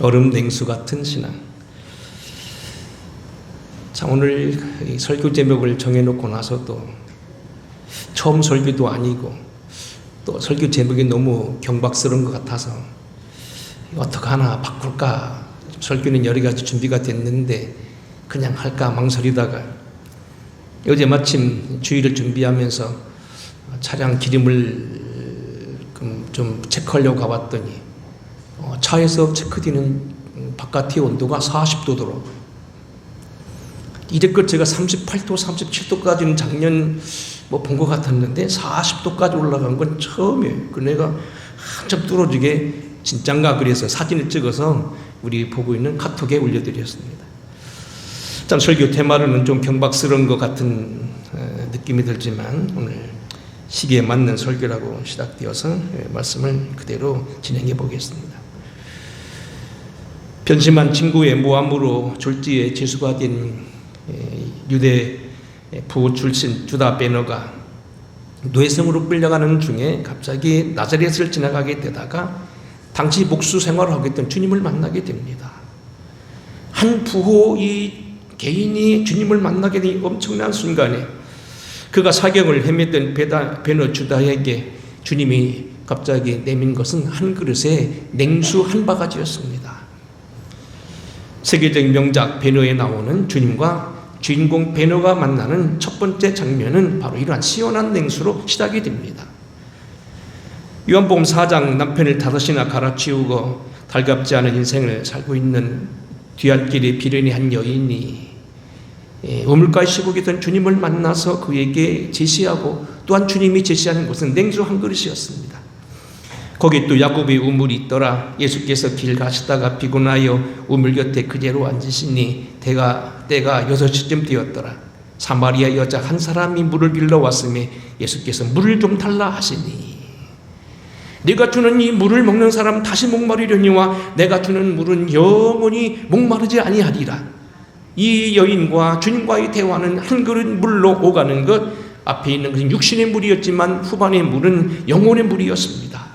얼음 냉수 같은 신앙. 자, 오늘 이 설교 제목을 정해놓고 나서도 처음 설교도 아니고 또 설교 제목이 너무 경박스러운 것 같아서 어떡하나 바꿀까. 설교는 여러 가지 준비가 됐는데 그냥 할까 망설이다가 어제 마침 주일을 준비하면서 차량 기름을 좀 체크하려고 가봤더니 차에서 체크되는 바깥의 온도가 40도더라고요. 이제껏 제가 38도, 37도까지는 작년 본 것 같았는데 40도까지 올라간 건 처음이에요. 그 내가 한참 뚫어지게 진짠가 그래서 사진을 찍어서 우리 보고 있는 카톡에 올려드렸습니다. 참 설교 테마로는 좀 경박스러운 것 같은 느낌이 들지만 오늘 시기에 맞는 설교라고 시작되어서 말씀을 그대로 진행해 보겠습니다. 변심한 친구의 모함으로 졸지에 제수가 된 유대 부호 출신 주다 베너가 노예성으로 끌려가는 중에 갑자기 나자렛을 지나가게 되다가 당시 목수 생활을 하고 있던 주님을 만나게 됩니다. 한 부호 이 개인이 주님을 만나게 된 엄청난 순간에 그가 사경을 헤매던 베너 주다에게 주님이 갑자기 내민 것은 한 그릇에 냉수 한 바가지였습니다. 세계적 명작 베너에 나오는 주님과 주인공 베너가 만나는 첫 번째 장면은 바로 이러한 시원한 냉수로 시작이 됩니다. 요한복음 4장 남편을 5이나 갈아치우고 달갑지 않은 인생을 살고 있는 뒤안길에 비련의 한 여인이 우물가에 쉬고 계던 주님을 만나서 그에게 제시하고 또한 주님이 제시하는 것은 냉수 한 그릇이었습니다. 거기 또 야곱의 우물이 있더라. 예수께서 길 가시다가 피곤하여 우물 곁에 그대로 앉으시니 때가 6시쯤 되었더라. 사마리아 여자 한 사람이 물을 빌러 왔으며 예수께서 물을 좀 달라 하시니 네가 주는 이 물을 먹는 사람 다시 목마르려니와 내가 주는 물은 영원히 목마르지 아니하리라. 이 여인과 주님과의 대화는 한 그릇 물로 오가는 것. 앞에 있는 것은 육신의 물이었지만 후반의 물은 영혼의 물이었습니다.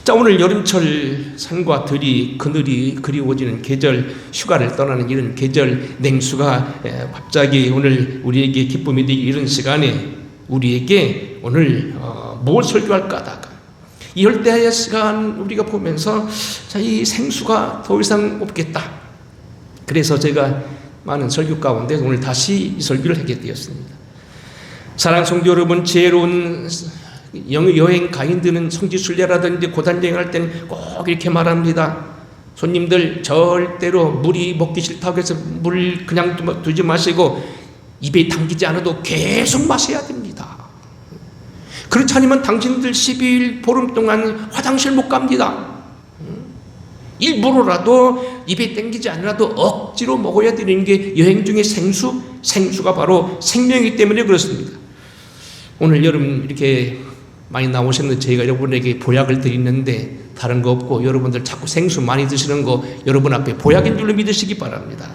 자, 오늘 여름철 산과 들이 그늘이 그리워지는 계절, 휴가를 떠나는 이런 계절 냉수가 갑자기 오늘 우리에게 기쁨이 되기 이런 시간에 우리에게 오늘 뭘 설교할까 하다가 이 열대야의 시간 우리가 보면서 자, 이 생수가 더 이상 없겠다. 그래서 제가 많은 설교 가운데 오늘 다시 이 설교를 하게 되었습니다. 사랑하는 성도 여러분, 지혜로운 여행 가이드는 성지순례라든지 고단여행할 때는 꼭 이렇게 말합니다. 손님들 절대로 물이 먹기 싫다고 해서 물 그냥 두지 마시고 입에 당기지 않아도 계속 마셔야 됩니다. 그렇지 않으면 당신들 12일 보름 동안 화장실 못 갑니다. 일부러라도 입에 당기지 않아도 억지로 먹어야 되는 게 여행 중에 생수가 바로 생명이기 때문에 그렇습니다. 오늘 여름 이렇게 많이 나오셨는데 저희가 여러분에게 보약을 드리는데 다른 거 없고 여러분들 자꾸 생수 많이 드시는 거 여러분 앞에 보약인 줄로 믿으시기 바랍니다.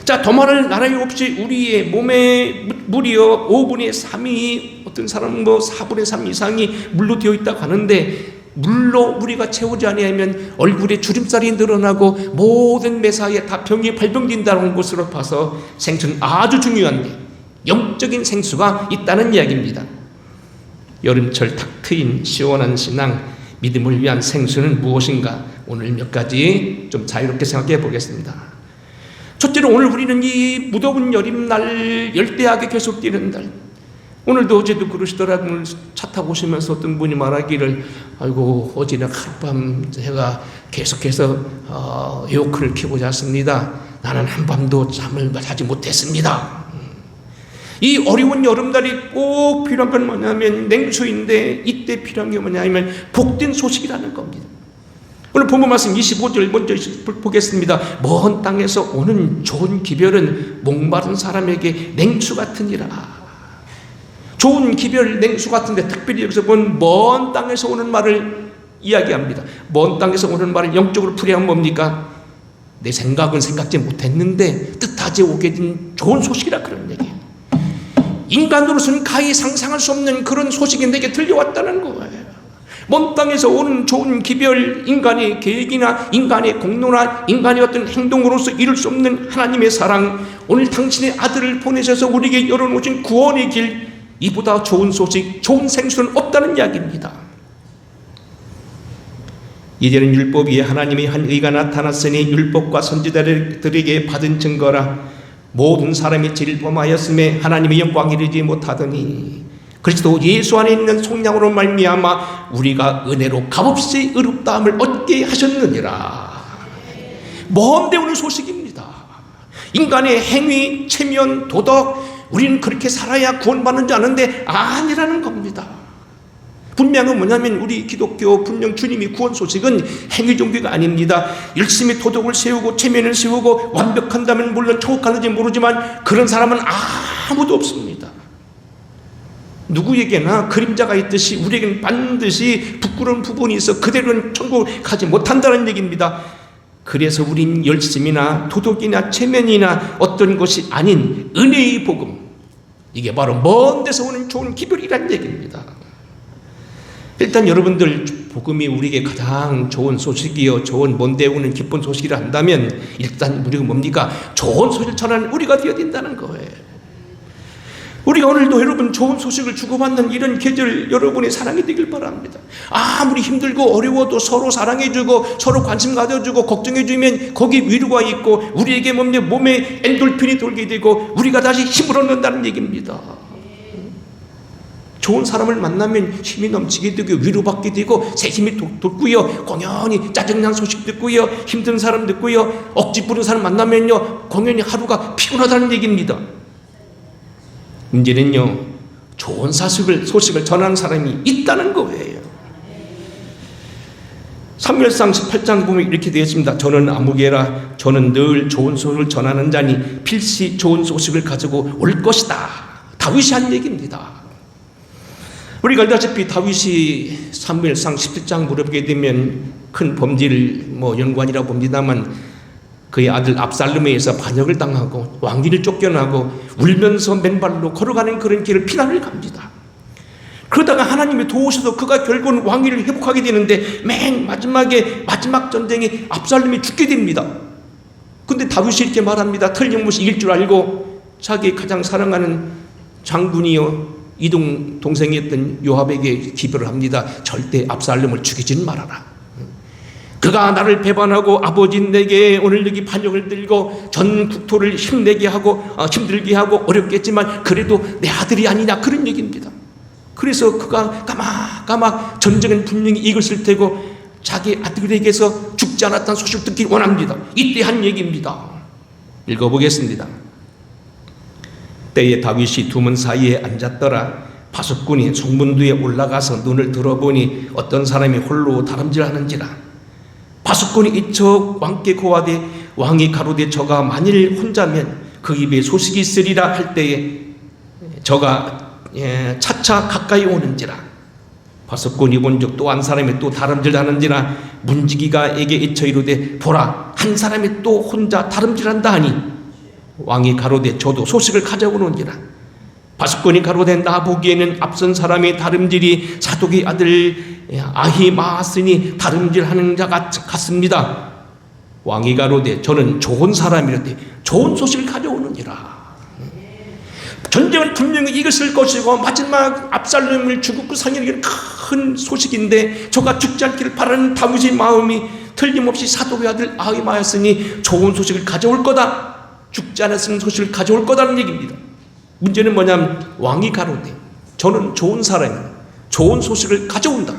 자, 더 말할 나라에 없이 우리의 몸에 물이요 5분의 3이 어떤 사람은 4분의 3 이상이 물로 되어 있다고 하는데 물로 우리가 채우지 아니하면 얼굴에 주름살이 늘어나고 모든 매사에 다 병이 발병된다는 것으로 봐서 생수는 아주 중요한데 영적인 생수가 있다는 이야기입니다. 여름철 탁 트인 시원한 신앙, 믿음을 위한 생수는 무엇인가? 오늘 몇 가지 좀 자유롭게 생각해 보겠습니다. 첫째로 오늘 우리는 이 무더운 여름날 열대야하게 계속되는 날, 오늘도 어제도 그러시더라고요. 오늘 차 타고 오시면서 어떤 분이 말하기를 아이고 어제는 하룻밤 제가 계속해서 에어컨을 켜고 잤습니다. 나는 한밤도 잠을 자지 못했습니다. 이 어려운 여름날이 꼭 필요한 건 뭐냐면 냉수인데 이때 필요한 게 뭐냐면 복된 소식이라는 겁니다. 오늘 본문 말씀 25절 먼저 보겠습니다. 먼 땅에서 오는 좋은 기별은 목마른 사람에게 냉수 같으니라. 좋은 기별 냉수 같은데 특별히 여기서 본 먼 땅에서 오는 말을 이야기합니다. 먼 땅에서 오는 말을 영적으로 풀이하면 뭡니까? 내 생각은 생각지 못했는데 뜻하지 오게 된 좋은 소식이라 그런 얘기예요. 인간으로서는 가히 상상할 수 없는 그런 소식이 내게 들려왔다는 거예요. 먼 땅에서 오는 좋은 기별, 인간의 계획이나 인간의 공로나 인간의 어떤 행동으로서 이룰 수 없는 하나님의 사랑, 오늘 당신의 아들을 보내셔서 우리에게 열어놓으신 구원의 길, 이보다 좋은 소식, 좋은 생수는 없다는 이야기입니다. 이제는 율법 위에 하나님의 한 의가 나타났으니 율법과 선지자들에게 받은 증거라. 모든 사람이 죄를 범하였음에 하나님의 영광 이르지 못하더니 그리스도 예수 안에 있는 속량으로 말미암아 우리가 은혜로 값없이 의롭다함을 얻게 하셨느니라. 먼데 오는 소식입니다. 인간의 행위, 체면, 도덕, 우리는 그렇게 살아야 구원받는 줄 아는데 아니라는 겁니다. 분명은 뭐냐면 우리 기독교 분명 주님이 구원 소식은 행위 종교가 아닙니다. 열심히 도덕을 세우고 체면을 세우고 완벽한다면 물론 천국가는지 모르지만 그런 사람은 아무도 없습니다. 누구에게나 그림자가 있듯이 우리에게는 반드시 부끄러운 부분이 있어 그대로는 천국 가지 못한다는 얘기입니다. 그래서 우린 열심이나 도덕이나 체면이나 어떤 것이 아닌 은혜의 복음, 이게 바로 먼 데서 오는 좋은 기별이란 얘기입니다. 일단 여러분들 복음이 우리에게 가장 좋은 소식이요, 좋은 먼데 오는 기쁜 소식이라 한다면 일단 우리가 뭡니까? 좋은 소식을 전하는 우리가 되어야 된다는 거예요. 우리가 오늘도 여러분 좋은 소식을 주고받는 이런 계절 여러분의 사랑이 되길 바랍니다. 아무리 힘들고 어려워도 서로 사랑해주고 서로 관심 가져주고 걱정해주면 거기 위로가 있고 우리에게 몸에 엔돌핀이 돌게 되고 우리가 다시 힘을 얻는다는 얘기입니다. 좋은 사람을 만나면 힘이 넘치게 되고 위로받게 되고 새 힘이 돋고요, 공연히 짜증난 소식 듣고요, 힘든 사람 듣고요, 억지 부른 사람 만나면요 공연히 하루가 피곤하다는 얘기입니다. 문제는요, 좋은 소식을 전하는 사람이 있다는 거예요. 사무엘상 18장 보면 이렇게 되어 있습니다. 저는 아무개라, 저는 늘 좋은 소식을 전하는 자니 필시 좋은 소식을 가지고 올 것이다. 다윗이 한 얘기입니다. 우리가 알다시피 다윗이 사무엘상 17장 물어보게 되면 큰 범죄를 연관이라고 봅니다만 그의 아들 압살롬에 의해서 반역을 당하고 왕위를 쫓겨나고 울면서 맨발로 걸어가는 그런 길을 피난을 갑니다. 그러다가 하나님이 도우셔서 그가 결국은 왕위를 회복하게 되는데 맨 마지막 전쟁에 압살롬이 죽게 됩니다. 근데 다윗이 이렇게 말합니다. 틀림없이 이길 줄 알고 자기 가장 사랑하는 장군이요 이동 동생이었던 요압에게 기별을 합니다. 절대 압살롬을 죽이진 말아라. 그가 나를 배반하고 아버지 내게 오늘 여기 반역을 들고 전 국토를 힘들게 하고 어렵겠지만 그래도 내 아들이 아니냐, 그런 얘기입니다. 그래서 그가 까막 전쟁은 분명히 이겼을 테고 자기 아들에게서 죽지 않았다는 소식을 듣기 원합니다. 이때 한 얘기입니다. 읽어보겠습니다. 때에 다윗이 두문 사이에 앉았더라. 바숫꾼이 성문두에 올라가서 눈을 들어보니 어떤 사람이 홀로 다름질하는지라. 바숫꾼이 이쪽 왕께 고하되 왕이 가로되 저가 만일 혼자면 그 입에 소식이 있으리라 할 때에 저가 차차 가까이 오는지라. 바숫꾼이 본즉 또 한 사람이 또 다름질하는지라. 문지기가 에게 이쳐 이르되 보라, 한 사람이 또 혼자 다름질한다 하니 왕이 가로되 저도 소식을 가져오는지라. 바숫꾼이 가로되 나 보기에는 앞선 사람이 다름질이 사독의 아들 아히마아스니 다름질하는 자 같습니다. 왕이 가로되 저는 좋은 사람이라되 좋은 소식을 가져오느니라. 전쟁을 분명히 이겼을 것이고 마지막 압살롬을 죽고 상하는 큰 소식인데 저가 죽지 않기를 바라는 다윗의 마음이 틀림없이 사독의 아들 아히마아스니 좋은 소식을 가져올 거다, 죽지 않았으면 소식을 가져올 거다는 얘기입니다. 문제는 뭐냐면 왕이 가로되 저는 좋은 사람이다, 좋은 소식을 가져온다.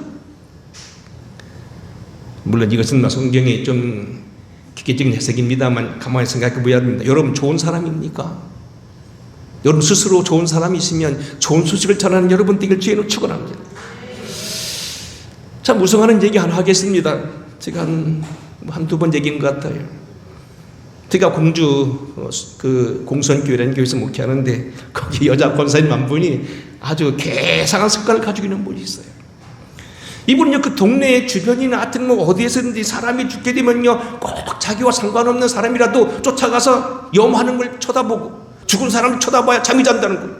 물론 이것은 성경의 좀 기계적인 해석입니다만 가만히 생각해 보아야 됩니다. 여러분 좋은 사람입니까? 여러분 스스로 좋은 사람이시면 좋은 소식을 전하는 여러분 되길 주의로 축원합니다. 참 무성하는 얘기 하나 하겠습니다. 제가 한두 번 얘기한 것 같아요. 제가 공주 공선교회라는 교회에서 목회하는데 거기 여자 권사님 한 분이 아주 괴상한 습관을 가지고 있는 분이 있어요. 이분은요 그 동네 주변이나 하여튼 어디에서든지 사람이 죽게 되면요 꼭 자기와 상관없는 사람이라도 쫓아가서 염하는 걸 쳐다보고 죽은 사람을 쳐다봐야 잠이 잔다는 거예요.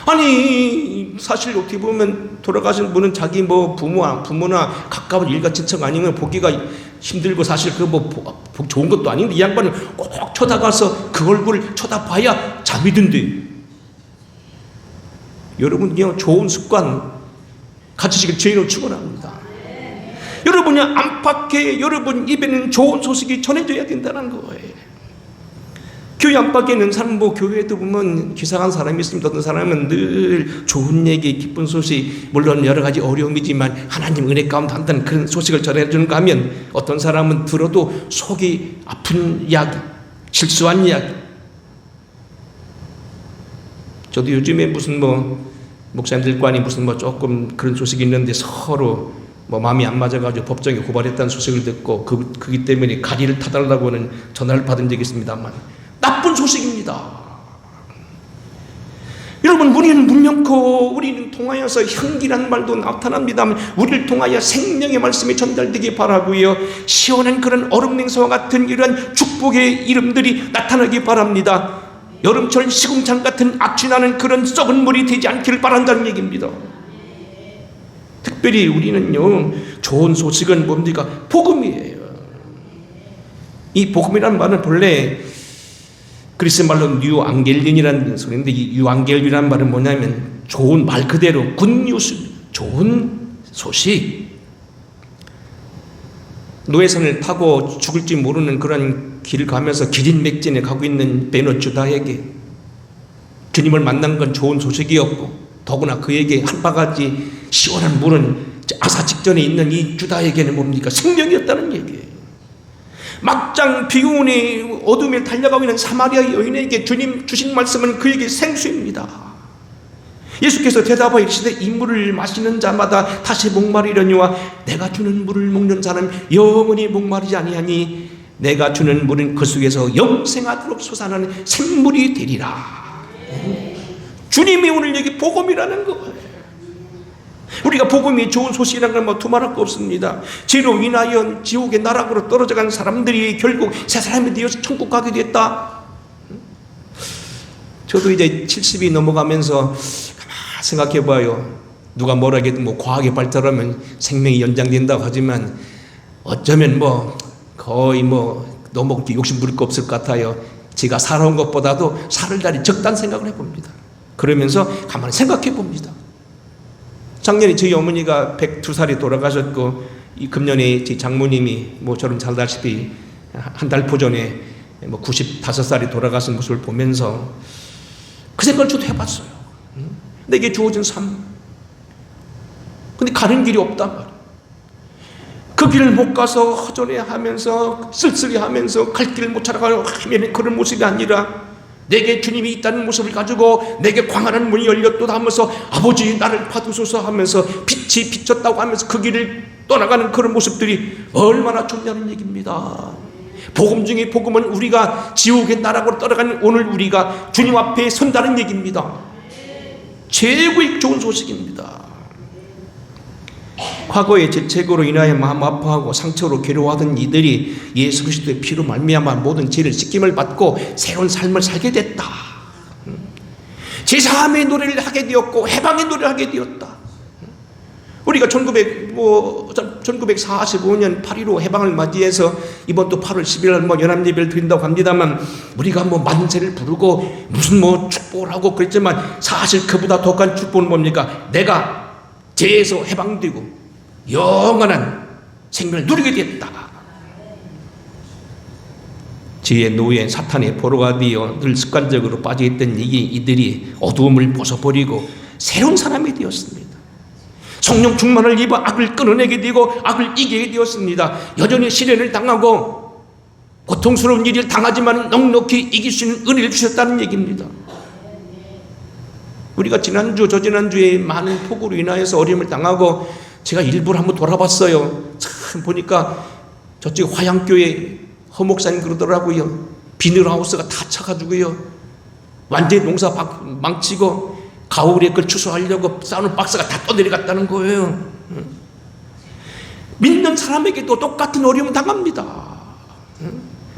아니 사실 어떻게 보면 돌아가신 분은 자기 뭐 부모나 가까운 일가 친척 아니면 보기가 힘들고 사실 그 뭐 좋은 것도 아닌데 이 양반은 꼭 쳐다가서 그 얼굴을 쳐다봐야 잠이 든대. 여러분 그냥 좋은 습관 가지시길 주의로 축원합니다. 여러분이 안팎에 여러분 입에는 좋은 소식이 전해져야 된다는 거예요. 교회 안팎에는 사람 뭐 교회에도 보면 기상한 사람이 있습니다. 어떤 사람은 늘 좋은 얘기, 기쁜 소식, 물론 여러 가지 어려움이지만 하나님 은혜 가운데 한다는 그런 소식을 전해주는가 하면 어떤 사람은 들어도 속이 아픈 이야기, 실수한 이야기. 저도 요즘에 무슨 뭐 목사님들과니 무슨 뭐 조금 그런 소식이 있는데 서로 뭐 마음이 안 맞아가지고 법정에 고발했다는 소식을 듣고 그기 때문에 가리를 타달라고는 전화를 받은 적이 있습니다만 나쁜 소식입니다. 여러분 우리는 문명코 우리는 통하여서 향기란 말도 나타납니다만 우리를 통하여 생명의 말씀이 전달되기 바라고요. 시원한 그런 얼음 냉수와 같은 이러한 축복의 이름들이 나타나기 바랍니다. 여름철 시궁창 같은 악취나는 그런 썩은 물이 되지 않기를 바란다는 얘기입니다. 특별히 우리는요 좋은 소식은 뭡니까? 복음이에요. 이 복음이라는 말은 본래 그리스 말로 뉴앙겔린이라는 소리인데 이 유앙겔이라는 말은 뭐냐면 좋은 말 그대로 굿뉴스, 좋은 소식. 노예선을 타고 죽을지 모르는 그런 길을 가면서 기린맥진에 가고 있는 베너 주다에게 주님을 만난 건 좋은 소식이었고 더구나 그에게 한 바가지 시원한 물은 아사 직전에 있는 이 주다에게는 뭡니까? 생명이었다는 얘기예요. 막장 비운이 어둠에 달려가고 있는 사마리아 여인에게 주님 주신 말씀은 그에게 생수입니다. 예수께서 대답하여 이르시되 이 물을 마시는 자마다 다시 목마르려니와 내가 주는 물을 먹는 자는 영원히 목마르지 아니하니 내가 주는 물은 그 속에서 영생하도록 솟아나는 샘물이 되리라. 주님이 오늘 여기 복음이라는 거예요. 우리가 복음이 좋은 소식이라는 건 뭐 두말할 거 없습니다. 죄로 인하여 지옥의 나락으로 떨어져간 사람들이 결국 새 사람이 되어서 천국 가게 됐다. 저도 이제 70이 넘어가면서 가만히 생각해 봐요. 누가 뭐라 해도 뭐 과학이 발달하면 생명이 연장된다고 하지만 어쩌면 뭐 거의 뭐 너무 그렇게 욕심 부릴 거 없을 것 같아요. 제가 살아온 것보다도 살을 날이 적다는 생각을 해봅니다. 그러면서 가만히 생각해 봅니다. 작년에 저희 어머니가 102살이 돌아가셨고 이 금년에 제 장모님이 뭐 저는 잘 알다시피 한 달 포전에 뭐 95살이 돌아가신 모습을 보면서 그 생각을 저도 해봤어요. 내게 주어진 삶. 근데 가는 길이 없단 말이에요. 그 길을 못 가서 허전해하면서 쓸쓸해하면서 갈 길을 못 찾아가는 그런 모습이 아니라 내게 주님이 있다는 모습을 가지고 내게 광활한 문이 열렸도다 하면서 아버지 나를 받으소서 하면서 빛이 비쳤다고 하면서 그 길을 떠나가는 그런 모습들이 얼마나 좋냐는 얘기입니다. 복음 중에 복음은 우리가 지옥의 나락으로 떠나가는 오늘 우리가 주님 앞에 선다는 얘기입니다. 최고의 좋은 소식입니다. 과거의 죄책으로 인하여 마음 아파하고 상처로 괴로워하던 이들이 예수 그리스도의 피로 말미암아 모든 죄를 씻김을 받고 새로운 삶을 살게 됐다. 제사함의 노래를 하게 되었고 해방의 노래를 하게 되었다. 우리가 1945년 8.15 해방을 맞이해서 이번 또 8월 10일 뭐 연합예배를 드린다고 합니다만 우리가 뭐 만세를 부르고 무슨 뭐 축복을 하고 그랬지만 사실 그보다 더 큰 축복은 뭡니까? 내가 죄에서 해방되고 영원한 생명을 누리게 됐다. 죄의 노예 사탄의 포로가 되어 늘 습관적으로 빠져있던 이들이 어두움을 벗어버리고 새로운 사람이 되었습니다. 성령 충만을 입어 악을 끊어내게 되고 악을 이기게 되었습니다. 여전히 시련을 당하고 고통스러운 일을 당하지만 넉넉히 이길 수 있는 은혜를 주셨다는 얘기입니다. 우리가 지난주 저지난주에 많은 폭우로 인하여서 어려움을 당하고 제가 일부러 한번 돌아봤어요. 참 보니까 저쪽 화양교회 허목사님 그러더라고요. 비닐하우스가 다 차가지고요. 완전히 농사 망치고 가을에 그걸 추수하려고 쌓아놓은 박스가 다 떠내려갔다는 거예요. 믿는 사람에게도 똑같은 어려움을 당합니다.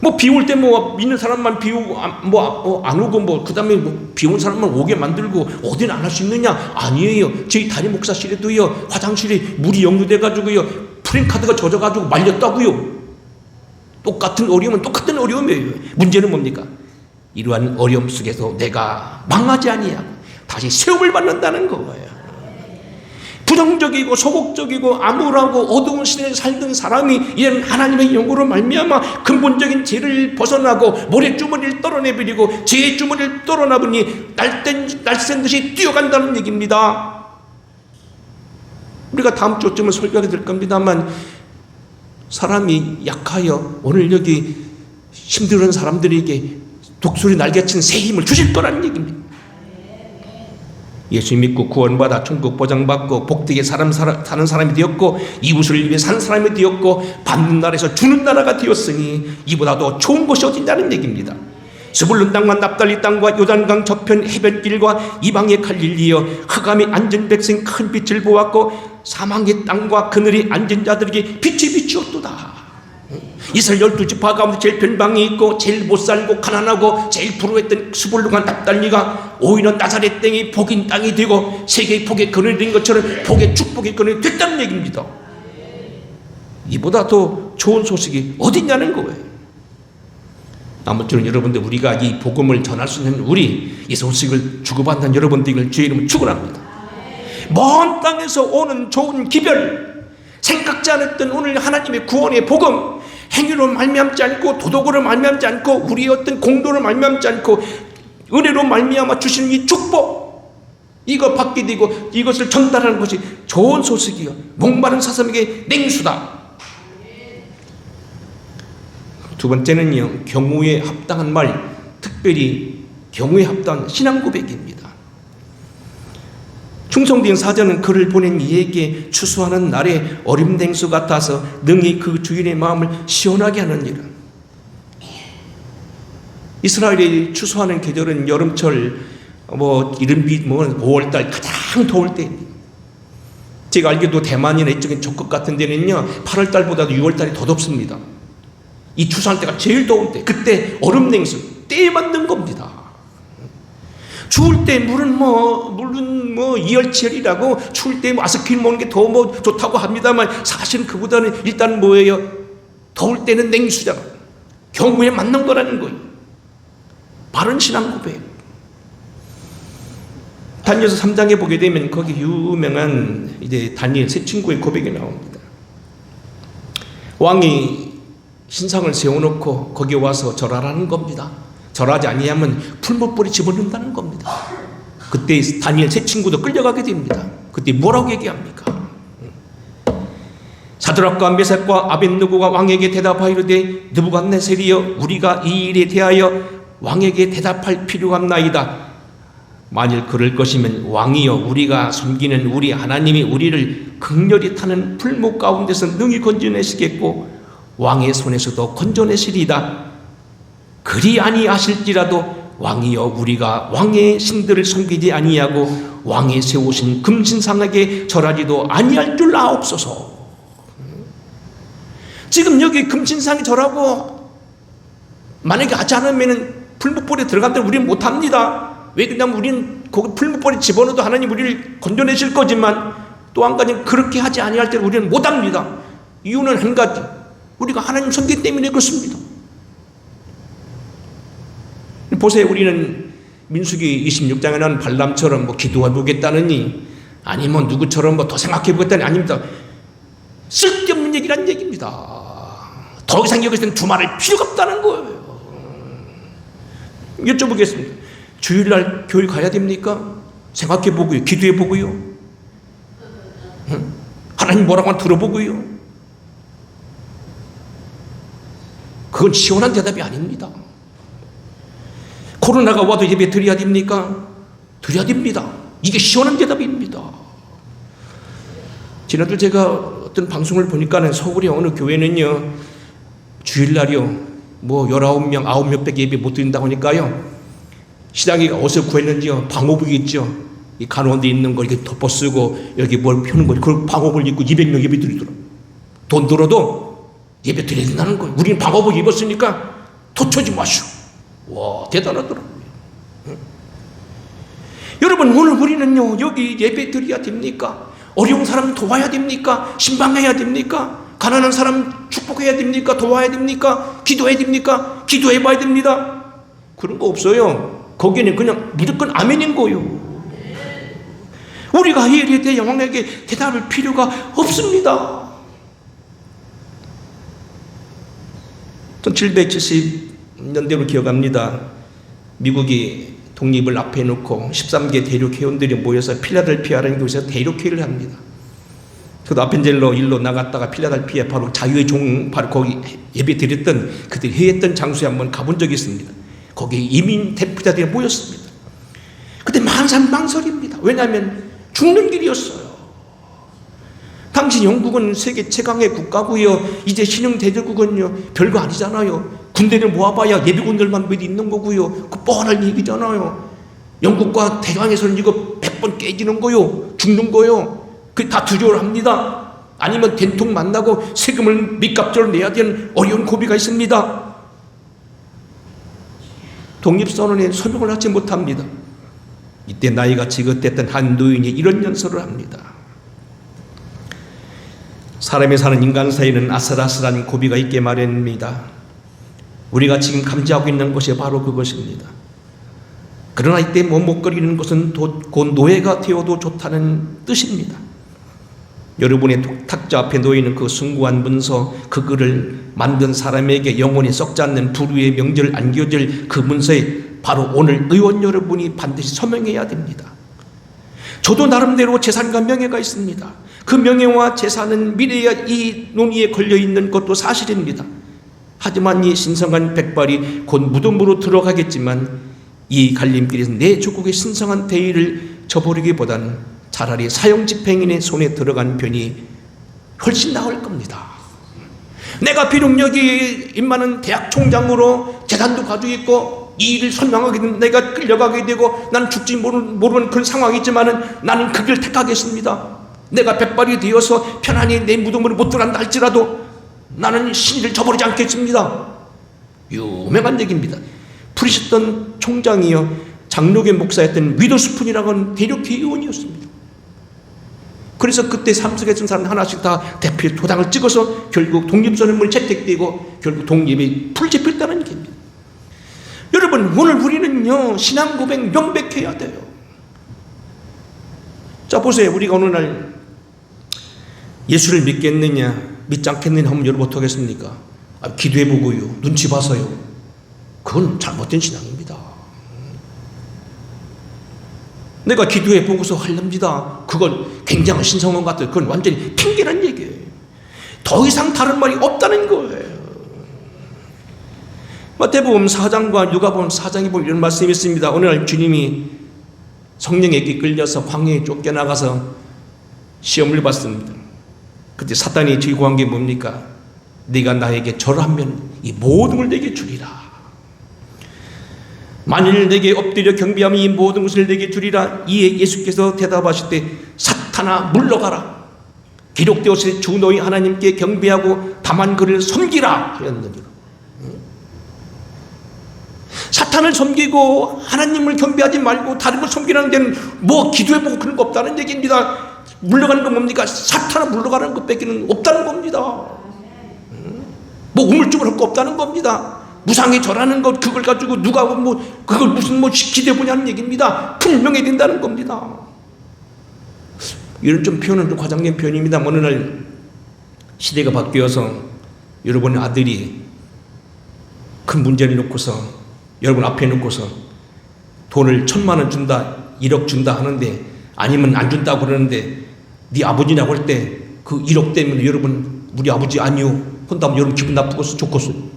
뭐 비올 때 뭐 믿는 사람만 비우고 안 오고 뭐 그다음에 뭐 비온 사람만 오게 만들고 어디는 안 할 수 있느냐? 아니에요. 저희 담임 목사실에도요, 화장실에 물이 역류돼 가지고요, 프랭카드가 젖어 가지고 말렸다고요. 똑같은 어려움은 똑같은 어려움이에요. 문제는 뭡니까? 이러한 어려움 속에서 내가 망하지 아니하고 다시 세움을 받는다는 거예요. 부정적이고 소극적이고 암울하고 어두운 시대에 살던 사람이 이런 하나님의 영으로 말미암아 근본적인 죄를 벗어나고 모래주머니를 떨어내버리고 죄의 주머니를 떨어나보니 날쌘 듯이 뛰어간다는 얘기입니다. 우리가 다음 주쯤은 설교하게 될 겁니다만, 사람이 약하여 오늘 여기 힘들은 사람들에게 독수리 날개친 새 힘을 주실 거라는 얘기입니다. 예수 믿고 구원받아 천국 보장받고 복되게 사는 사람이 되었고 이웃을 위해 사는 사람이 되었고 받는 나라에서 주는 나라가 되었으니 이보다 더 좋은 곳이 어딘다는 얘기입니다. 스불론 땅과 납달리 땅과 요단강 저편 해변길과 이방의 갈릴리여, 흑암이 앉은 백성 큰 빛을 보았고 사망의 땅과 그늘이 앉은 자들에게 빛이 비추었도다. 이스라엘 12지파 가운데 제일 변방이 있고 제일 못살고 가난하고 제일 불우했던 스불론과 납달리가 오히려 나사렛 땅이 복인 땅이 되고 세계의 복의 그늘이 된 것처럼 복의 축복의 그늘이 됐다는 얘기입니다. 이보다 더 좋은 소식이 어딨냐는 거예요. 아무쪼록 여러분들, 우리가 이 복음을 전할 수 있는 이 소식을 주고받는 여러분들 주의 이름으로 축원합니다. 먼 땅에서 오는 좋은 기별, 생각지 않았던 오늘 하나님의 구원의 복음, 행위로 말미암지 않고 도덕으로 말미암지 않고 우리의 어떤 공로로 말미암지 않고 은혜로 말미암아 주시는 이 축복, 이거 받게 되고 이것을 전달하는 것이 좋은 소식이요, 목마른 사슴에게 냉수다. 두 번째는요, 경우에 합당한 말, 특별히 경우에 합당한 신앙 고백입니다. 충성된 사자는 그를 보낸 이에게 추수하는 날에 어림냉수 같아서 능히 그 주인의 마음을 시원하게 하느니라. 이스라엘이 추수하는 계절은 여름철, 이른비 5월달 가장 더울 때입니다. 제가 알기도 대만이나 이쪽에 적극 같은 데는요, 8월달보다도 6월달이 더 덥습니다. 이 추수할 때가 제일 더울 때, 그때 얼음냉수 때에 맞는 겁니다. 추울 때 물은 이열치열이라고 추울 때 아스피린 먹는 게 더 좋다고 합니다만, 사실은 그보다는 일단 뭐예요? 더울 때는 냉수잖아. 경우에 맞는 거라는 거예요. 바른 신앙 고백. 다니엘서 3장에 보게 되면 거기 유명한 이제 다니엘 세 친구의 고백이 나옵니다. 왕이 신상을 세워놓고 거기에 와서 절하라는 겁니다. 절하지 아니하면 풀무불에 집어넣는다는 겁니다. 그때 다니엘 세 친구도 끌려가게 됩니다. 그때 뭐라고 얘기합니까? 사드락과 메삭과 아벳느고가 왕에게 대답하이르되, 느부갓네살이여, 우리가 이 일에 대하여 왕에게 대답할 필요가 없나이다. 만일 그럴 것이면 왕이여, 우리가 숨기는 우리 하나님이 우리를 극렬히 타는 풀무 가운데서 능히 건져내시겠고 왕의 손에서도 건져내시리이다. 그리 아니하실지라도 왕이여, 우리가 왕의 신들을 섬기지 아니하고 왕의 세우신 금신상에게 절하지도 아니할 줄 아옵소서. 지금 여기 금신상에 절하고 만약에 하지 않으면 풀무불에 들어간다면 우리는 못합니다. 왜 그러냐면 우리는 거기 풀무불에 집어넣어도 하나님 우리를 건져내실 거지만, 또 한 가지는 그렇게 하지 아니할 때는 우리는 못합니다. 이유는 한 가지, 우리가 하나님 섬기기 때문에 그렇습니다. 보세요. 우리는 민수기 26장에 나온 발람처럼 기도해보겠다느니, 아니면 누구처럼 더 생각해보겠다니, 아닙니다. 쓸데없는 얘기란 얘기입니다. 더 이상 여기서는 두말할 필요가 없다는 거예요. 여쭤보겠습니다. 주일날 교회 가야 됩니까? 생각해보고요, 기도해보고요, 하나님 뭐라고 하면 들어보고요. 그건 시원한 대답이 아닙니다. 코로나가 와도 예배 드려야 됩니까? 드려야 됩니다. 이게 시원한 대답입니다. 지난주 제가 어떤 방송을 보니까는 서울의 어느 교회는요, 주일날이요, 19명, 9몇백 예배 못 드린다고 하니까요, 시장이가 어디서 구했는지요, 방호복 있죠, 이 간원대 있는 거 이렇게 덮어 쓰고 여기 뭘 펴는 거, 그 방호복을 입고 200명 예배 드리더라고요. 돈 들어도 예배 드려야 된다는 거예요. 우리는 방호복 입었으니까 도처지 마시오. 와, 대단하더라고요. 여러분, 오늘 우리는요, 여기 예배 드려야 됩니까? 어려운 사람 도와야 됩니까? 신방해야 됩니까? 가난한 사람 축복해야 됩니까? 도와야 됩니까? 기도해야 됩니까? 기도해봐야 됩니다. 그런 거 없어요. 거기는 그냥 무조건 아멘인 거요. 우리가 예리대 영왕에게 대답할 필요가 없습니다. 1770년대로 기억합니다. 미국이 독립을 앞에 놓고 13개 대륙 회원들이 모여서 필라델피아라는 곳에서 대륙회의를 합니다. 저도 아펜젤로 일로 나갔다가 필라델피아 바로 자유의 종, 바로 거기 예배 드렸던, 그들이 회의했던 장소에 한번 가본 적이 있습니다. 거기 이민 대표자들이 모였습니다. 그때 만산망설입니다. 왜냐하면 죽는 길이었어요. 당시 영국은 세계 최강의 국가고요. 이제 신흥 대제국은요, 별거 아니잖아요. 군대를 모아봐야 예비군들만 몇 있는 거고요. 그 뻔한 얘기잖아요. 영국과 대강에서는 이거 100번 깨지는 거요. 죽는 거요. 그게 다 두려워합니다. 아니면 된통 만나고 세금을 밑값으로 내야 되는 어려운 고비가 있습니다. 독립선언에 서명을 하지 못합니다. 이때 나이가 지긋했던 한 노인이 이런 연설을 합니다. 사람이 사는 인간 사이에는 아슬아슬한 고비가 있게 마련입니다. 우리가 지금 감지하고 있는 것이 바로 그것입니다. 그러나 이때 머뭇거리는 것은 곧 노예가 되어도 좋다는 뜻입니다. 여러분의 탁자 앞에 놓이는 그 숭고한 문서, 그 글을 만든 사람에게 영원히 썩지 않는 불후의 명제를 안겨질 그 문서에 바로 오늘 의원 여러분이 반드시 서명해야 됩니다. 저도 나름대로 재산과 명예가 있습니다. 그 명예와 재산은 미래의 이 논의에 걸려있는 것도 사실입니다. 하지만 이 신성한 백발이 곧 무덤으로 들어가겠지만 이 갈림길에서 내 조국의 신성한 대의를 저버리기보다는 차라리 사형집행인의 손에 들어간 편이 훨씬 나을 겁니다. 내가 비록 여기 임마는 대학 총장으로 재산도 가지고 있고 이 일을 설명하게 되면 내가 끌려가게 되고 난 죽지 모르는 그런 상황이지만은 나는 그 길을 택하겠습니다. 내가 백발이 되어서 편안히 내 무덤으로 못 들어간다 할지라도 나는 신의를 저버리지 않겠습니다. 유명한 얘기입니다. 프리스턴 총장이요, 장로교 목사였던 위더스푼이라고 하는 대륙회 의원이었습니다. 그래서 그때 삼석에 쓴 사람 하나씩 다 대표 도장을 찍어서 결국 독립선언문이 채택되고 결국 독립이 풀집혔다는 얘기입니다. 여러분, 오늘 우리는요, 신앙 고백 명백해야 돼요. 자, 보세요. 우리가 어느 날 예수를 믿겠느냐 믿지 않겠느냐 하면 여러분 어떻게 하겠습니까? 기도해보고요, 눈치 봐서요. 그건 잘못된 신앙입니다. 내가 기도해보고서 할랍니다. 그건 굉장한 신성한 것 같아요. 그건 완전히 핑계란 얘기예요. 더 이상 다른 말이 없다는 거예요. 마태복음 4장과 누가복음 4장에 보면 이런 말씀이 있습니다. 어느 날 주님이 성령에게 끌려서 광야에 쫓겨나가서 시험을 받습니다. 그때 사탄이 제공한 게 뭡니까? 네가 나에게 절하면 이 모든 걸 내게 주리라. 만일 내게 엎드려 경배하면 이 모든 것을 내게 주리라. 이에 예수께서 대답하실 때 사탄아 물러가라. 기록되었으니 주 너희 하나님께 경배하고 다만 그를 섬기라 하였느니라. 사탄을 섬기고 하나님을 경배하지 말고 다른 걸 섬기라는 데는 뭐 기도해보고 그런 거 없다는 얘기입니다. 물러가는 건 뭡니까? 사탄을 물러가는 것밖에는 없다는 겁니다. 뭐 우물쭈물 할 거 없다는 겁니다. 무상에 절하는 것, 그걸 가지고 누가 뭐 그걸 무슨 뭐 기대보냐는 얘기입니다. 분명해야 된다는 겁니다. 이런 좀 표현은 좀 과장된 표현입니다. 어느 날 시대가 바뀌어서 여러분의 아들이 큰 문제를 놓고서 여러분 앞에 놓고서 돈을 1,000만 원 준다, 1억 준다 하는데 아니면 안 준다고 그러는데 네 아버지냐고 할 때 그 1억 때문에 여러분 우리 아버지 아니요 한다면 여러분 기분 나쁘겠어? 좋겠어요?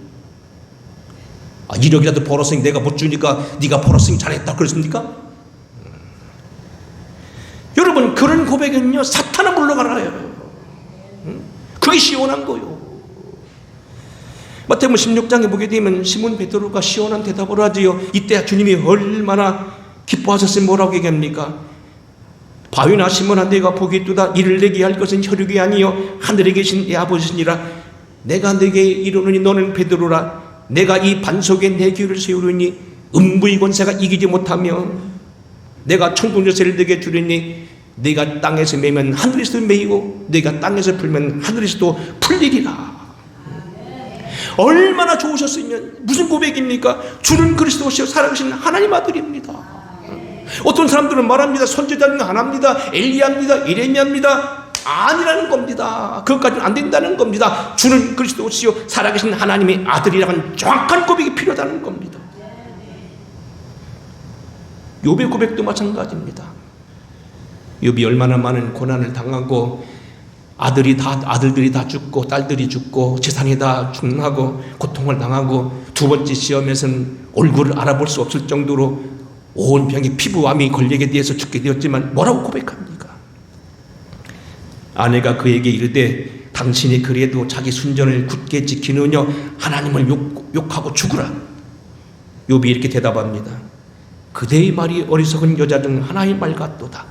1억이라도 벌었으니 내가 못 주니까 네가 벌었으니 잘했다 그랬습니까? 여러분 그런 고백은요 사탄은 물러가라요. 그게 시원한 거요. 마태복음 16장에 보게 되면 시몬 베드로가 시원한 대답을 하지요. 이때 주님이 얼마나 기뻐하셨으면 뭐라고 얘기합니까? 바위나 시몬아 내가 보기 있도다. 이를 내게 할 것은 혈육이 아니요 하늘에 계신 내 아버지시니라. 내가 네게 이르노니 너는 베드로라. 내가 이 반석에 내 교회를 세우려니 음부의 권세가 이기지 못하며 내가 천국 열쇠를 내게 주리니 네가 땅에서 매면 하늘에서도 매이고 네가 땅에서 풀면 하늘에서도 풀리리라. 얼마나 좋으셨으면 무슨 고백입니까? 주는 그리스도시요 살아계신 하나님 아들입니다. 어떤 사람들은 말합니다. 선지자는 안 합니다. 엘리야입니다. 예레미야입니다. 아니라는 겁니다. 그것까지는 안 된다는 겁니다. 주는 그리스도시요 살아계신 하나님의 아들이라는 정확한 고백이 필요하다는 겁니다. 욥의 고백도 마찬가지입니다. 욥이 얼마나 많은 고난을 당하고 아들들이 다 죽고 딸들이 죽고 재산이 다 죽나고 고통을 당하고 두 번째 시험에서는 얼굴을 알아볼 수 없을 정도로 온 병이 피부암이 걸리게 되어서 죽게 되었지만 뭐라고 고백합니까? 아내가 그에게 이르되 당신이 그래도 자기 순전을 굳게 지키느냐 하나님을 욕하고 죽으라. 욥이 이렇게 대답합니다. 그대의 말이 어리석은 여자 중 하나의 말 같도다.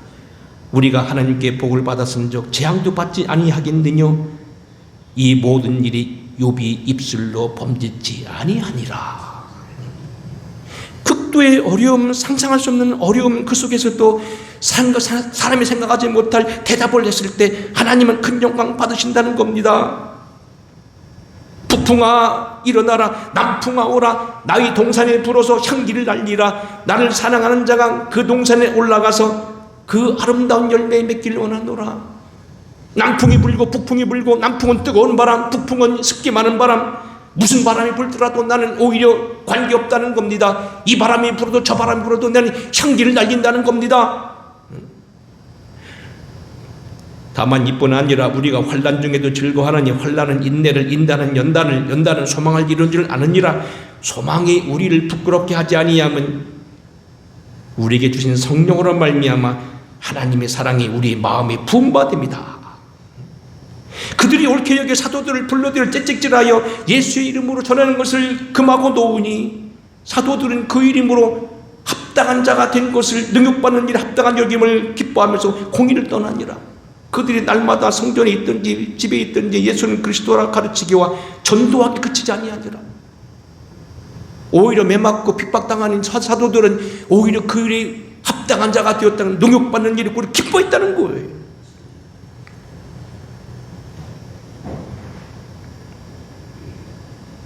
우리가 하나님께 복을 받았은즉 재앙도 받지 아니하겠느냐. 이 모든 일이 욥이 입술로 범짓지 아니하니라. 극도의 어려움, 상상할 수 없는 어려움, 그 속에서도 사람이 생각하지 못할 대답을 했을 때 하나님은 큰 영광 받으신다는 겁니다. 북풍아 일어나라, 남풍아 오라, 나의 동산에 불어서 향기를 날리라. 나를 사랑하는 자가 그 동산에 올라가서 그 아름다운 열매 맺기를 원하노라. 남풍이 불고 북풍이 불고, 남풍은 뜨거운 바람, 북풍은 습기 많은 바람. 무슨 바람이 불더라도 나는 오히려 관계없다는 겁니다. 이 바람이 불어도 저 바람이 불어도 나는 향기를 날린다는 겁니다. 다만 이뿐 아니라 우리가 환난 중에도 즐거워하느니 환난은 인내를, 인내는 연단을, 연단은 소망을 이룬 줄 아느니라. 소망이 우리를 부끄럽게 하지 아니하면 우리에게 주신 성령으로 말미암아 하나님의 사랑이 우리 마음에 부음받습니다. 그들이 옳게 여겨 사도들을 불러들여 째찍질하여 예수의 이름으로 전하는 것을 금하고 놓으니 사도들은 그 이름으로 합당한 자가 된 것을 능욕받는 일 합당한 여김을 기뻐하면서 공의를 떠나니라. 그들이 날마다 성전에 있든지 집에 있든지 예수는 그리스도라 가르치기와 전도하기 그치지 아니하니라. 오히려 매맞고 핍박당하는 사도들은 오히려 그 일에 합당한 자가 되었다는, 능욕받는 일을 우리 기뻐했다는 거예요.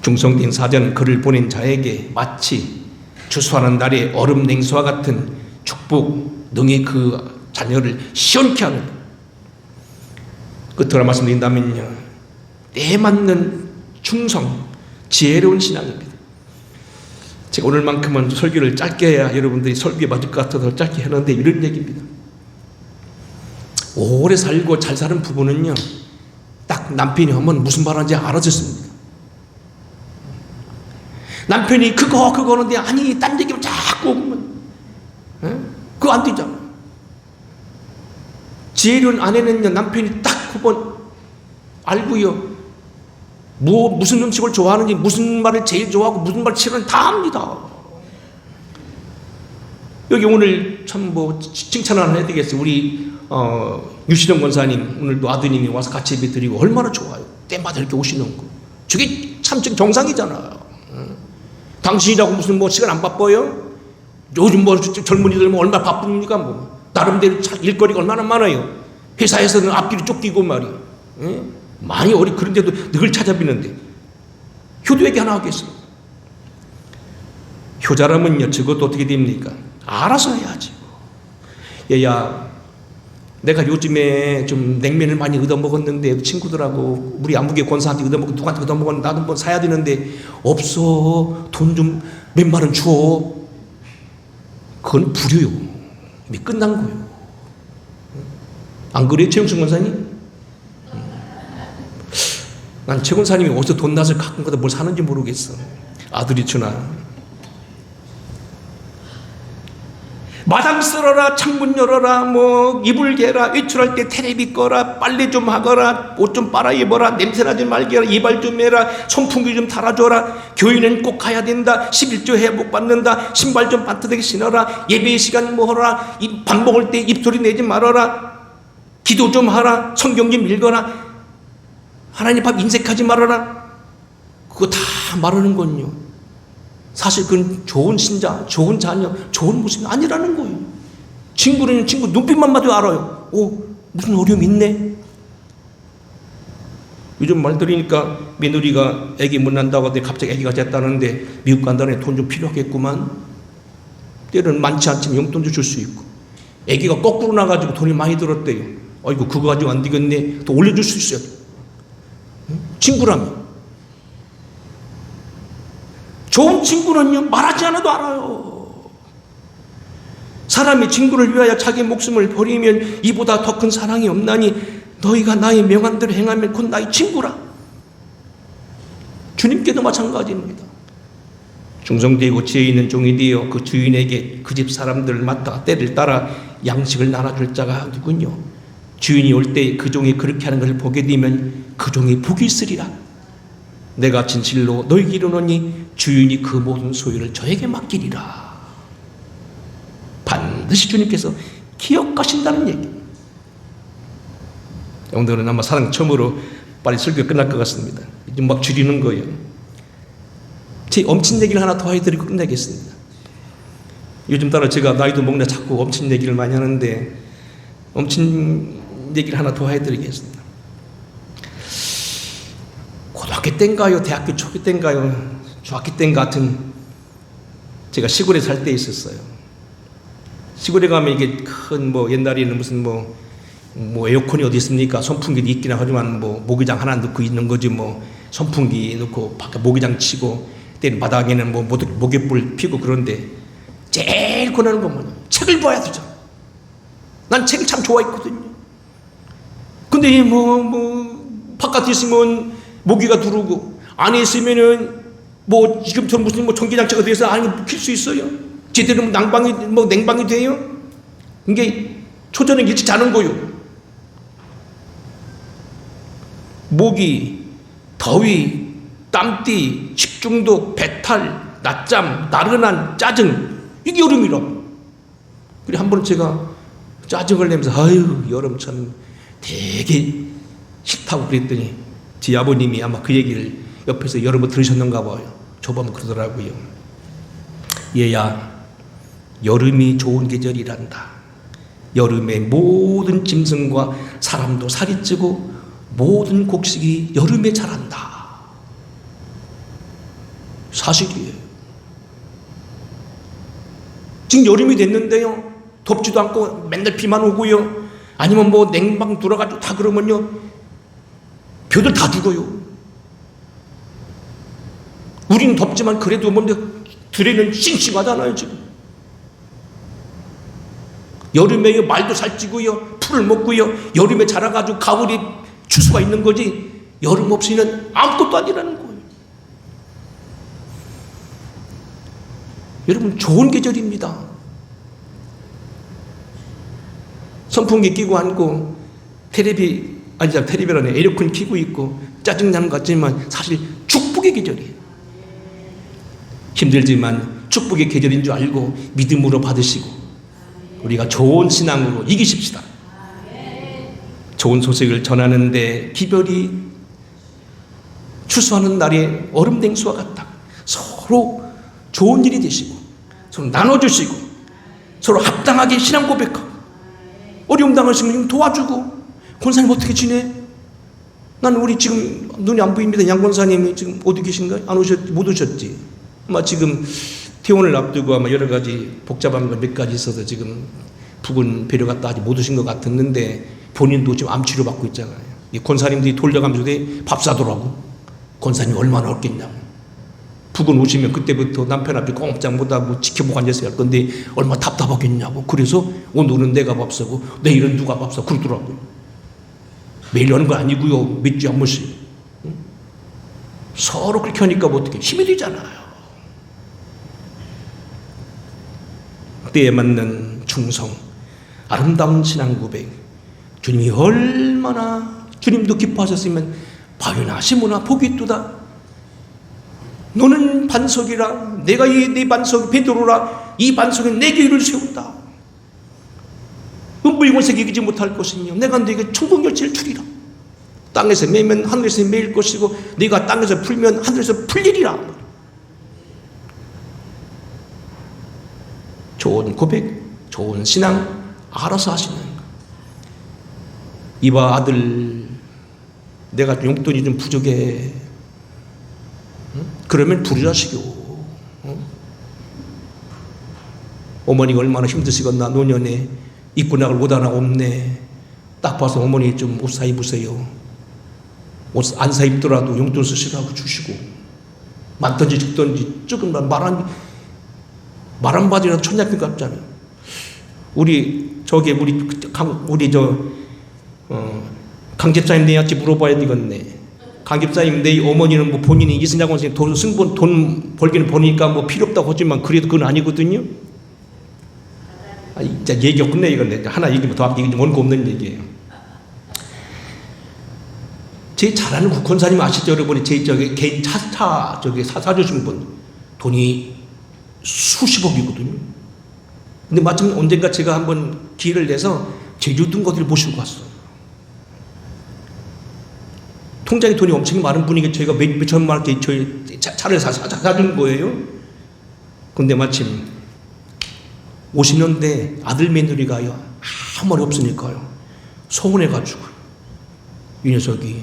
중성된 사자는 그를 보낸 자에게 마치 추수하는 날에 얼음 냉수와 같은 축복 능히 그 자녀를 시원케 하는, 끝으로 말씀드린다면요, 때 맞는 충성, 지혜로운 신앙입니다. 제가 오늘만큼은 설교를 짧게 해야 여러분들이 설교에 맞을 것 같아서 짧게 했는데 이런 얘기입니다. 오래 살고 잘 사는 부부는요, 딱 남편이 하면 무슨 말하는지 알아듣습니다. 남편이 그거 하는데 아니 딴 얘기만 자꾸 오면 그거 안 되잖아. 지혜로운 아내는요, 남편이 딱 한번 알고요, 무슨 음식을 좋아하는지, 무슨 말을 제일 좋아하고 무슨 말을 싫어하는지 다 압니다. 여기 오늘 참 칭찬 하나 해야 되겠어요. 우리 유시정 권사님 오늘도 아드님이 와서 같이 예배 드리고 얼마나 좋아요. 때마다 이렇게 오시는 거. 저게 참 정상이잖아요. 당신이라고 무슨 시간 안 바빠요? 요즘 젊은이들 얼마나 바쁩니까? 나름대로 일거리가 얼마나 많아요. 회사에서는 앞뒤로 쫓기고 말이에요. 많이 그런데도 늘 찾아비는데 효도 얘기 하나 하겠습니다. 효자라면요, 저것도 어떻게 됩니까? 알아서 해야지. 얘야, 내가 요즘에 좀 냉면을 많이 얻어먹었는데 친구들하고 우리 안무계 권사한테 얻어먹고 누구한테 얻어먹었는데 나도 한번 사야 되는데 없어. 돈 좀 몇만 원 줘. 그건 불효요. 이미 끝난 거예요. 안 그래요, 최영순 권사님? 난 최 권사님이 어디서 돈 낫을 갖고 가다 뭘 사는지 모르겠어. 아들이 주나. 마당 쓸어라, 창문 열어라, 이불 개라, 외출할 때 테레비 꺼라, 빨래 좀 하거라, 옷 좀 빨아 입어라, 냄새나지 말게 해라, 이발 좀 해라, 선풍기 좀 달아줘라, 교회는 꼭 가야 된다, 11조 회복 받는다, 신발 좀 반듯하게 신어라, 예배 시간 하라, 밥 먹을 때 입소리 내지 말아라, 기도 좀 하라, 성경 좀 읽어라, 하나님 밥 인색하지 말아라. 그거 다 말하는 건요. 사실 그건 좋은 신자, 좋은 자녀, 좋은 모습이 아니라는 거예요. 친구는 친구 눈빛만 봐도 알아요. 무슨 어려움이 있네. 요즘 말 들으니까 며느리가 애기 못 난다고 하더니 갑자기 애기가 됐다는데 미국 간다는데 돈 좀 필요하겠구만. 때로는 많지 않지만 용돈도 줄 수 있고. 애기가 거꾸로 나가지고 돈이 많이 들었대요. 아이고 그거 가지고 안 되겠네. 또 올려줄 수 있어요. 친구라면. 좋은 친구는요 말하지 않아도 알아요. 사람이 친구를 위하여 자기 목숨을 버리면 이보다 더 큰 사랑이 없나니 너희가 나의 명한대로 행하면 곧 나의 친구라. 주님께도 마찬가지입니다. 충성되고 지혜 있는 종이 되어 그 주인에게 그 집 사람들을 맡아 때를 따라 양식을 나눠줄 자가 누군요. 주인이 올 때 그 종이 그렇게 하는 것을 보게 되면 그 종이 복이 있으리라. 내가 진실로 너희에게 이르노니 주인이 그 모든 소유를 저에게 맡기리라. 반드시 주님께서 기억하신다는 얘기. 오늘은 아마 사랑 처음으로 빨리 설교가 끝날 것 같습니다. 이제 막 줄이는 거예요. 제 엄친 얘기를 하나 더 해드리고 끝내겠습니다. 요즘 따라 제가 나이도 먹나 자꾸 엄친 얘기를 많이 하는데 엄친 얘기를 하나 더 해드리겠습니다. 고등학교 때인가요? 대학교 초기 때인가요? 중학교 때인가 같은 제가 시골에 살 때 있었어요. 시골에 가면 이게 큰 옛날에는 무슨 에어컨이 어디 있습니까? 선풍기도 있긴 하지만 모기장 하나 넣고 있는 거지 선풍기 넣고 밖에 모기장 치고 때는 바닥에는 모깃불 피고 그런데 제일 권하는 건 뭐냐? 책을 봐야 되죠. 난 책을 참 좋아했거든요. 근데 바깥에 있으면 모기가 두르고 안에 있으면은 지금처럼 무슨 전기장치가 돼서 안에 킬 수 있어요. 제대로 난방이 냉방이 돼요. 이게 초저녁 일찍 자는 거요. 모기, 더위, 땀띠, 식중독, 배탈, 낮잠, 나른한, 짜증, 이게 여름이라고. 그래 한 번 제가 짜증을 내면서 아유 여름 참 되게 싫다고 그랬더니 제 아버님이 아마 그 얘기를 옆에서 여러 번 들으셨는가 봐요. 저보면 그러더라고요. 얘야 여름이 좋은 계절이란다. 여름에 모든 짐승과 사람도 살이 찌고 모든 곡식이 여름에 자란다. 사실이에요. 지금 여름이 됐는데요. 덥지도 않고 맨날 비만 오고요. 아니면 냉방 돌아가지고 다 그러면요. 벼들 다 죽어요. 우리는 덥지만 그래도 들에는 싱싱하잖아요 지금. 여름에 말도 살찌고요. 풀을 먹고요. 여름에 자라가지고 가을에 추수가 있는 거지 여름 없이는 아무것도 아니라는 거예요. 여러분 좋은 계절입니다. 선풍기 끼고 앉고 테레비라네 에어컨 켜고 있고 짜증나는 것 같지만 사실 축복의 계절이에요. 힘들지만 축복의 계절인 줄 알고 믿음으로 받으시고 우리가 좋은 신앙으로 이기십시다. 좋은 소식을 전하는데 기별이 추수하는 날에 얼음냉수와 같다. 서로 좋은 일이 되시고 서로 나눠주시고 서로 합당하게 신앙 고백하고 어려움 당하시면 도와주고. 권사님 어떻게 지내? 나는 우리 지금 눈이 안 보입니다. 양 권사님이 지금 어디 계신가요? 못 오셨지? 아마 지금 퇴원을 앞두고 아마 여러 가지 복잡한 거 몇 가지 있어서 지금 부근 배려 갔다 아직 못 오신 것 같았는데 본인도 지금 암 치료 받고 있잖아요. 이 권사님들이 돌려가면서 밥 사더라고. 권사님 얼마나 어렵겠냐고. 부근 오시면 그때부터 남편 앞에 꼼짝 못하고 지켜보고 앉아서 할 건데 얼마나 답답하겠냐고. 그래서 오늘은 내가 밥 사고 내일은 누가 밥 사고 그러더라고요. 매일 하는 거 아니고요. 몇 주에 한 번씩. 서로 그렇게 하니까 어떻게 힘이 되잖아요. 때에 맞는 충성, 아름다운 신앙 고백. 주님이 얼마나 주님도 기뻐하셨으면 바위나 시모나 복이 있도다. 너는 반석이라 내가 네 반석 베드로라 이 반석에 내 교회를 세운다. 음부의 권세 이기지 못할 것이며 내가 네게 천국 열쇠를 주리라. 땅에서 매면 하늘에서 매일 것이고 네가 땅에서 풀면 하늘에서 풀리리라. 좋은 고백, 좋은 신앙 알아서 하시는 거. 이봐 아들, 내가 용돈이 좀 부족해. 그러면 부르자시오. 어머니가 얼마나 힘드시겠나. 노년에 입고 나갈 옷 하나 없네. 딱 봐서 어머니 좀 옷 사 입으세요. 옷 안 사 입더라도 용돈 쓰시라고 주시고, 많든지 적든지 조금 말 한마디라도 천냥빚 갚잖아요. 우리 강집사님 내한테 물어봐야 되겠네. 강집사님 내 어머니는 뭐 본인이 이승장 원생님 돈 벌기는 버니까 뭐 필요 없다고 하지만 그래도 그건 아니거든요. 진짜 얘기가 끝내 이건데 하나 얘기면 더 앞에 원고 없는 얘기예요. 제 잘 아는 국헌사님 아시죠 여러분이? 제 개인 차 사주신 분 돈이 수십억이거든요. 근데 마침 언젠가 제가 한번 기회를 내서 제주도 어디를 모시고 갔어요. 통장에 돈이 엄청 많은 분이게 저희가 몇 천만 원짜리 저희 차를 사준 거예요. 근데 마침 오시는데 아들 며느리가요 아무 말이 없으니까요 서운해가지고 이 녀석이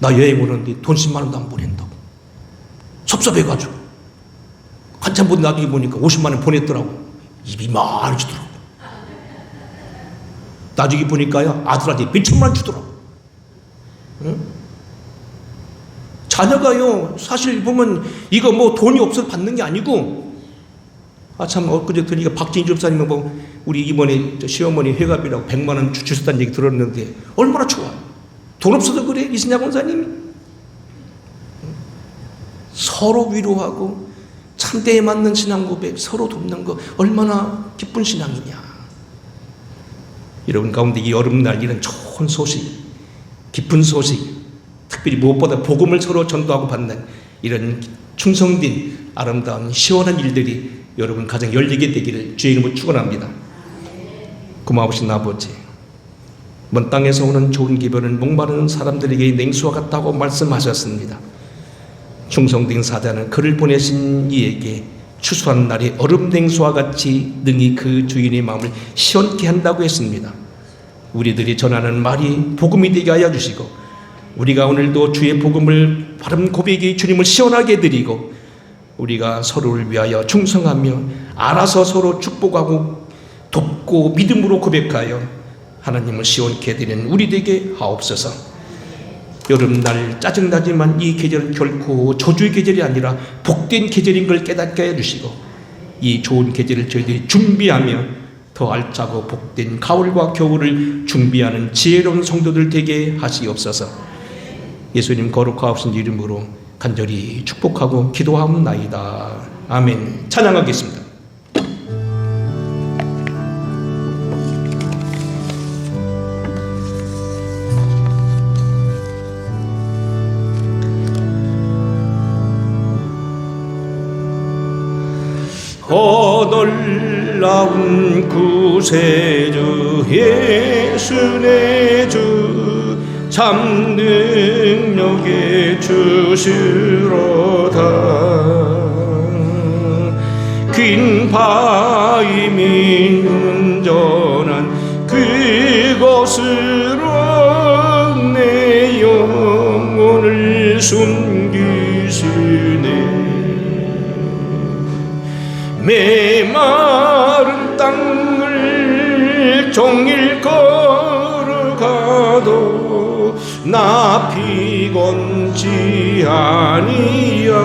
나 여행 오는데 돈 10만 원도 안 보낸다고 섭섭해가지고 한참 보다 나중에 보니까 50만 원 보냈더라고. 입이 많이 주더라고. 나중에 보니까요 아들한테 몇 천만 원 주더라고. 응? 자녀가요 사실 보면 이거 뭐 돈이 없어서 받는 게 아니고, 참 엊그제 들으니까 박진주 집사님은 뭐 우리 이번에 시어머니 회갑이라고 100만 원 주셨다는 얘기 들었는데 얼마나 좋아요. 돈 없어도 그래 이승장 원사님이. 서로 위로하고 참대에 맞는 신앙 고백, 서로 돕는 거 얼마나 기쁜 신앙이냐. 여러분 가운데 이 여름날 이런 좋은 소식, 기쁜 소식, 특별히 무엇보다 복음을 서로 전도하고 받는 이런 충성된 아름다운 시원한 일들이 여러분 가정 열리게 되기를 주의 이름으로 축원합니다. 고마우신 아버지, 먼 땅에서 오는 좋은 기별은 목마르는 사람들에게 냉수와 같다고 말씀하셨습니다. 충성된 사자는 그를 보내신 이에게 추수한 날에 얼음 냉수와 같이 능히 그 주인의 마음을 시원케 한다고 했습니다. 우리들이 전하는 말이 복음이 되게 하여 주시고, 우리가 오늘도 주의 복음을 바른 고백이 주님을 시원하게 드리고, 우리가 서로를 위하여 충성하며 알아서 서로 축복하고 돕고 믿음으로 고백하여 하나님을 시원케 드리는 우리 되게 하옵소서. 여름날 짜증나지만 이 계절은 결코 저주의 계절이 아니라 복된 계절인 걸 깨닫게 해주시고, 이 좋은 계절을 저희들이 준비하며 더 알차고 복된 가을과 겨울을 준비하는 지혜로운 성도들 되게 하시옵소서. 예수님 거룩하신 이름으로 간절히 축복하고 기도하옵나이다. 아멘. 찬양하겠습니다. 놀라운 구세주 예수 내 주 참 능력의 주시로다. 긴 바위미 운전한 그곳으로 내 영혼을 숨기시네. 메마른 땅을 종일 걸어가도 나 피곤치 아니하며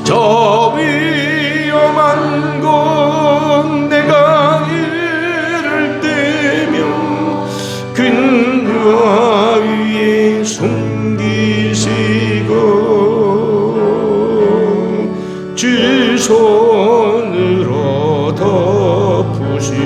저 위험한 곳 내가 이를 때면 근화 위에 숨기시고 주 손으로 덮으시네.